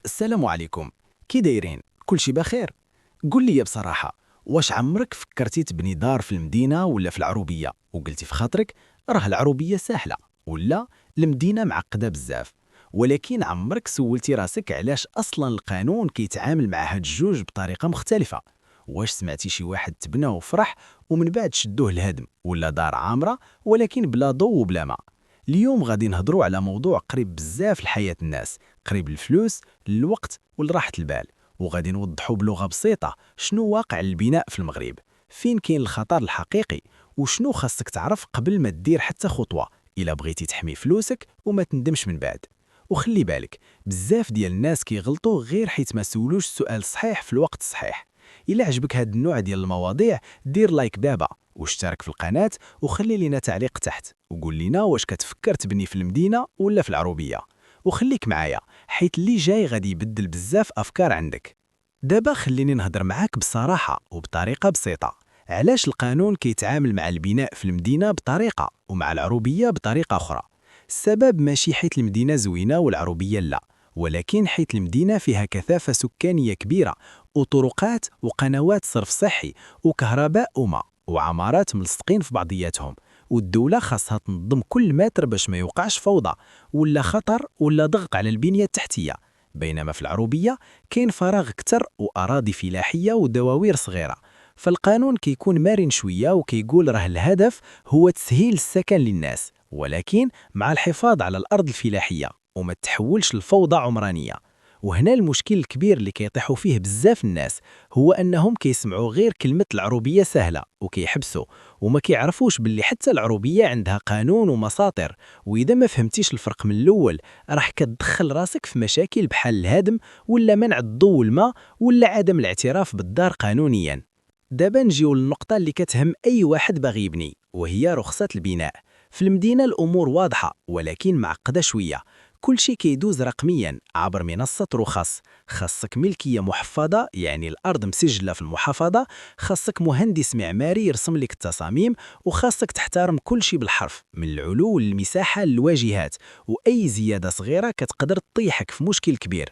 السلام عليكم. كي دايرين؟ كلشي بخير؟ قول لي بصراحة، واش عمرك فكرتي تبني دار في المدينة ولا في العروبية وقلتي في خاطرك راه العروبية سهلة ولا المدينة معقدة بزاف؟ ولكن عمرك سولتي راسك علاش أصلا القانون كيتعامل مع هاد الجوج بطريقة مختلفة؟ واش سمعتي شي واحد تبنى وفرح ومن بعد شدوه الهدم، ولا دار عامرة ولكن بلا ضوء وبلا ماء؟ اليوم غادي نهضروا على موضوع قريب بزاف لحياة الناس، قريب الفلوس، الوقت والراحة البال، وغادي نوضحوا بلغة بسيطة شنو واقع البناء في المغرب، فين كاين الخطر الحقيقي، وشنو خاصك تعرف قبل ما دير حتى خطوة إلا بغيتي تحمي فلوسك وما تندمش من بعد. وخلي بالك، بزاف ديال الناس كيغلطوا غير حيت ما سولوش السؤال الصحيح في الوقت الصحيح. إلا عجبك هاد النوع ديال المواضيع دير لايك دابا واشترك في القناة وخلي لنا تعليق تحت وقول لنا واش كتفكر تبني في المدينة ولا في العروبية. وخليك معايا حيت اللي جاي غادي يبدل بزاف أفكار عندك. دابا خليني نهضر معاك بصراحة وبطريقة بسيطة. علاش القانون كيتعامل مع البناء في المدينة بطريقة ومع العروبية بطريقة أخرى؟ السبب ماشي حيت المدينة زوينة والعروبية لا، ولكن حيت المدينة فيها كثافة سكانية كبيرة وطرقات وقنوات صرف صحي وكهرباء وماء وعمارات ملصقين في بعضياتهم، والدولة خاصها تنظم كل متر باش ما يوقعش فوضى ولا خطر ولا ضغط على البنية التحتية. بينما في العروبية كاين فراغ كتر وأراضي فلاحية ودواوير صغيرة، فالقانون كيكون مرن شوية وكيقول راه الهدف هو تسهيل السكن للناس، ولكن مع الحفاظ على الأرض الفلاحية وما تحولش لفوضى عمرانية. وهنا المشكل الكبير اللي كيطيحوا فيه بزاف الناس هو أنهم كيسمعوا غير كلمة العروبية سهلة وكيحبسوا، وما كيعرفوش باللي حتى العروبية عندها قانون ومساطر، وإذا ما فهمتيش الفرق من الأول راح كتدخل راسك في مشاكل بحال الهدم ولا منع الضوء والماء ولا عدم الاعتراف بالدار قانونيا. دابا نجيو للنقطة اللي كتهم أي واحد باغي يبني، وهي رخصة البناء. في المدينة الأمور واضحة ولكن معقدة شوية. كل شيء كيدوز رقميا عبر منصة رخص. خاصك ملكية محفظة يعني الأرض مسجلة في المحافظة، خاصك مهندس معماري يرسم لك التصاميم، وخاصك تحترم كل شيء بالحرف من العلو للمساحة للواجهات، وأي زيادة صغيرة كتقدر تطيحك في مشكل كبير.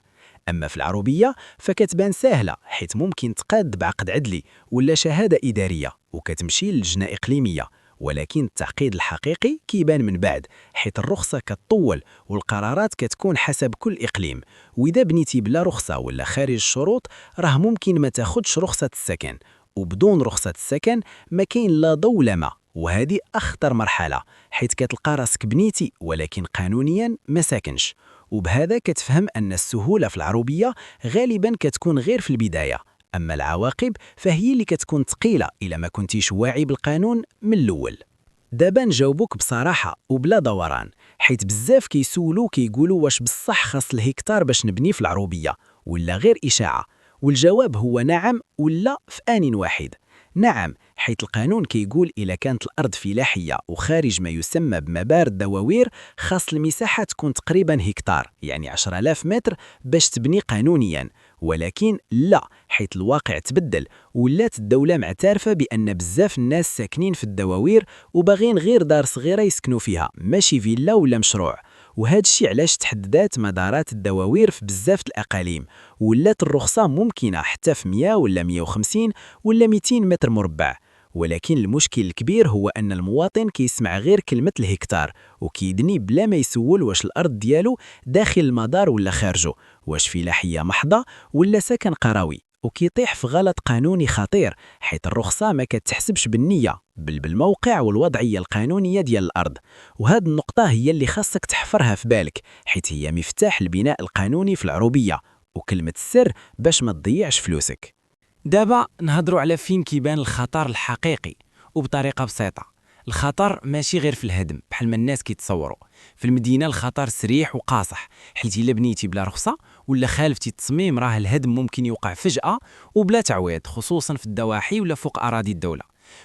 أما في العروبية فكتبان سهلة حيث ممكن تقاد بعقد عدلي ولا شهادة إدارية وكتمشي للجنة إقليمية، ولكن التعقيد الحقيقي كيبان من بعد حيث الرخصة كتطول والقرارات كتكون حسب كل إقليم. وإذا بنيتي بلا رخصة ولا خارج الشروط راه ممكن ما تاخدش رخصة السكن، وبدون رخصة السكن ما كاين لا ضوء ولا ماء، وهذه أخطر مرحلة حيث كتلقى راسك بنيتي ولكن قانونيا ما ساكنش. وبهذا كتفهم أن السهولة في العروبية غالبا كتكون غير في البداية، أما العواقب فهي اللي كتكون ثقيلة إلا ما كنتيش واعي بالقانون من الأول. دابا نجاوبوك بصراحة وبلا دوران، حيت بزاف كيسولو كيقولوا واش بصح خاص الهكتار باش نبني في العروبية ولا غير إشاعة، والجواب هو نعم ولا في آن واحد. نعم، حيث القانون كيقول إلا كانت الأرض فلاحية وخارج ما يسمى بمبار الدواوير خاص المساحة تكون تقريبا هكتار يعني 10,000 متر باش تبني قانونيا. ولكن لا، حيث الواقع تبدل ولات الدولة معترفة بأن بزاف الناس ساكنين في الدواوير وباغين غير دار صغيرة يسكنوا فيها ماشي فيلا ولا مشروع. وهذا الشيء علاش تحددات مدارات الدواوير في بزاف الأقاليم، ولات الرخصة ممكنة حتى في 100 ولا 150 ولا 200 متر مربع. ولكن المشكل الكبير هو أن المواطن كيسمع غير كلمة الهكتار وكيدني بلا ما يسول واش الأرض ديالو داخل المدار ولا خارجه، واش فلاحية محضة ولا سكن قروي، وكيطيح في غلط قانوني خطير حيث الرخصة ما كتحسبش بالنية بل بالموقع والوضعية القانونية ديال الأرض. وهذه النقطة هي اللي خاصك تحفرها في بالك حيث هي مفتاح البناء القانوني في العروبية وكلمة السر باش ما تضيعش فلوسك. دابا نهضروا على فين كيبان الخطر الحقيقي وبطريقة بسيطة. الخطر ماشي غير في الهدم بحال ما الناس كيتصوروا. في المدينة الخطر سريح وقاصح، حيت إلا بنيتي بلا رخصة ولا خالفتي التصميم راه الهدم ممكن يوقع فجأة وبلا تعويض، خصوصا في الضواحي ولا فوق أراضي الدولة.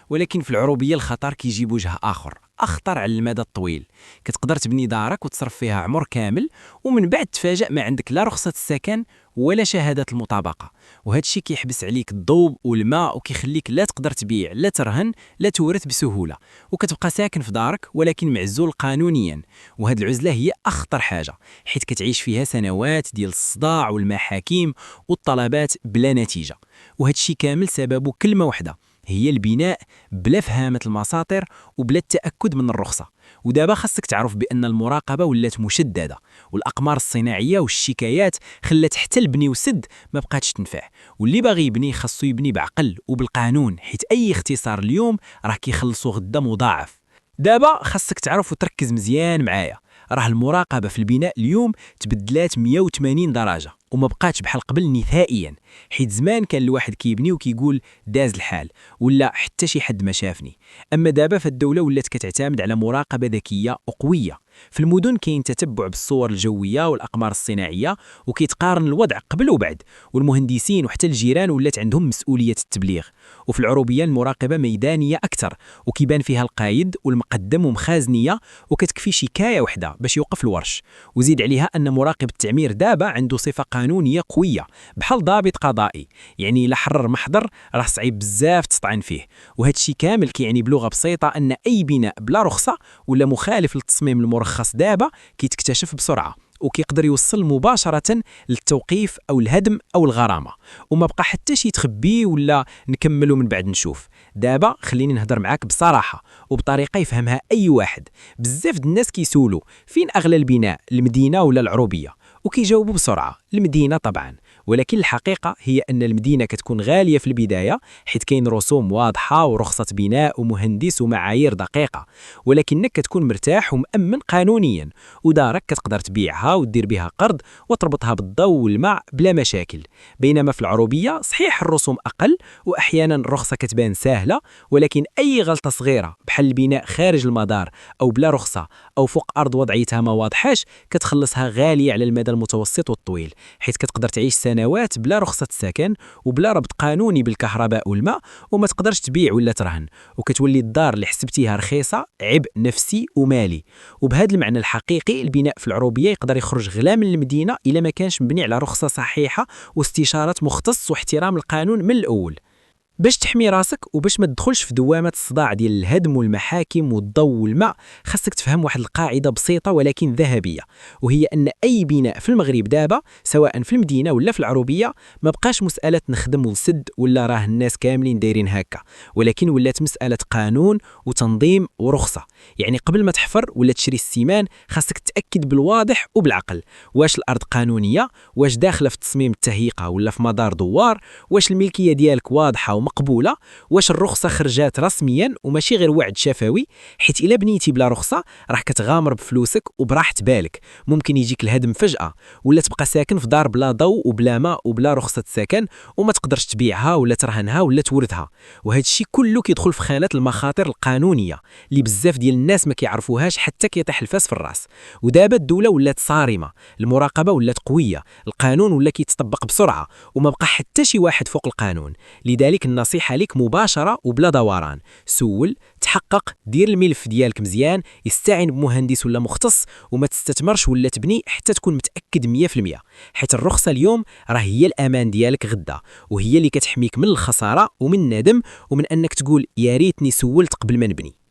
ولكن في العروبية الخطر كيجي بوجه آخر، أخطر على المدى الطويل. كتقدر تبني دارك وتصرف فيها عمر كامل، ومن بعد تفاجأ ما عندك لا رخصة السكن ولا شهادة المطابقة، وهذا الشيء كيحبس عليك الضوء والماء وكيخليك لا تقدر تبيع لا ترهن لا تورث بسهولة، وكتبقى ساكن في دارك ولكن معزول قانونيا. وهذه العزلة هي أخطر حاجة، حيث كتعيش فيها سنوات ديال الصداع والمحاكم والطلبات بلا نتيجة. وهذا الشيء كامل سببه كلمة واحدة، هي البناء بلا فهامة المساطر وبلا التأكد من الرخصة. ودابا خاصك تعرف بأن المراقبة ولات مشددة، والأقمار الصناعية والشكايات خلات حتى البني وسد ما بقاتش تنفع. واللي باغي يبني خاصو يبني بعقل وبالقانون، حيت أي اختصار اليوم راه كيخلصو غدا مضاعف. دابا خاصك تعرف وتركز مزيان معايا، راه المراقبة في البناء اليوم تبدلات 180 درجة وما بقاتش بحال قبل نهائيا. حيت زمان كان الواحد كيبني وكيقول داز الحال ولا حتى شي حد ما شافني. اما دابا فالدولة ولات كتعتمد على مراقبة ذكية وقوية. في المدن كاين تتبع بالصور الجوية والأقمار الصناعية، وكيتقارن الوضع قبل وبعد، والمهندسين وحتى الجيران ولات عندهم مسؤولية التبليغ. وفي العروبية المراقبة ميدانية أكثر، وكيبان فيها القايد والمقدم ومخازنية، وكتكفي شكاية وحدة باش يوقف الورش. وزيد عليها أن مراقب التعمير دابا عنده صفة قانونية قوية بحال ضابط قضائي، يعني إلا حرر محضر راه صعيب بزاف تطعن فيه. وهذا الشيء كامل كيعني بلغة بسيطة أن أي بناء بلا رخصة ولا مخالف للتصميم المرخص دابا كيتكتشف بسرعة، وكيقدر يوصل مباشرة للتوقيف أو الهدم أو الغرامة، وما بقى حتى شي تخبي ولا نكملوا من بعد نشوف. دابا خليني نهضر معاك بصراحة وبطريقة يفهمها أي واحد. بزاف د الناس كيسولوا فين أغلى البناء، المدينة ولا العروبية؟ وكيجاوبوا بسرعة المدينة طبعا. ولكن الحقيقة هي أن المدينة كتكون غالية في البداية، حيث كاين رسوم واضحة ورخصة بناء ومهندس ومعايير دقيقة، ولكنك كتكون مرتاح ومأمن قانونيا، ودارك كتقدر تبيعها ودير بها قرض وتربطها بالضوء والماء بلا مشاكل. بينما في العروبية صحيح الرسوم أقل وأحيانا الرخصة كتبان سهلة، ولكن أي غلطة صغيرة بحال البناء خارج المدار أو بلا رخصة أو فوق أرض وضعيتها ما واضحاش كتخلصها غالية على المدى المتوسط والطويل، حيث كتقدر تعيش سنوات بلا رخصة سكن وبلا ربط قانوني بالكهرباء والماء، وما تقدرش تبيع ولا ترهن، وكتولي الدار اللي حسبتيها رخيصة عبء نفسي ومالي. وبهذا المعنى الحقيقي البناء في العروبية يقدر يخرج غلا من المدينة إلا ما كانش مبني على رخصة صحيحة واستشارة مختص واحترام القانون من الأول. باش تحمي راسك وباش ما تدخلش في دوامة الصداع ديال الهدم والمحاكم والضوء والماء، خاصك تفهم واحد القاعدة بسيطة ولكن ذهبية، وهي أن أي بناء في المغرب دابا سواء في المدينة ولا في العروبية ما بقاش مسألة نخدم ونسد ولا راه الناس كاملين دايرين هكا، ولكن ولات مسألة قانون وتنظيم ورخصة. يعني قبل ما تحفر ولا تشري السيمان خاصك تتأكد بالواضح وبالعقل، واش الأرض قانونية، واش داخلة في تصميم التهيئة ولا في مدار دوار، واش الملكية ديالك واضحة مقبولة، واش الرخصة خرجات رسميا وماشي غير وعد شفوي. حيت إلا بنيتي بلا رخصة راح كتغامر بفلوسك وبراحة بالك، ممكن يجيك الهدم فجأة ولا تبقى ساكن في دار بلا ضوء وبلا ماء وبلا رخصة سكن وما تقدرش تبيعها ولا ترهنها ولا تورثها. وهذا الشيء كله كيدخل في خانة المخاطر القانونية اللي بزاف ديال الناس ما كيعرفوهاش حتى كيطيح الفاس في الراس. ودابا الدولة ولات صارمة، المراقبة ولات قوية، القانون ولا كيتطبق بسرعة وما بقى حتى شي واحد فوق القانون. لذلك النصيحة لك مباشرة وبلا دوران، سول، تحقق، دير الملف ديالك مزيان، يستعين بمهندس ولا مختص، وما تستثمرش ولا تبني حتى تكون متأكد 100%، حيت الرخصة اليوم راه هي الأمان ديالك غدا، وهي اللي كتحميك من الخسارة ومن الندم ومن أنك تقول يا ريتني سولت قبل ما نبني.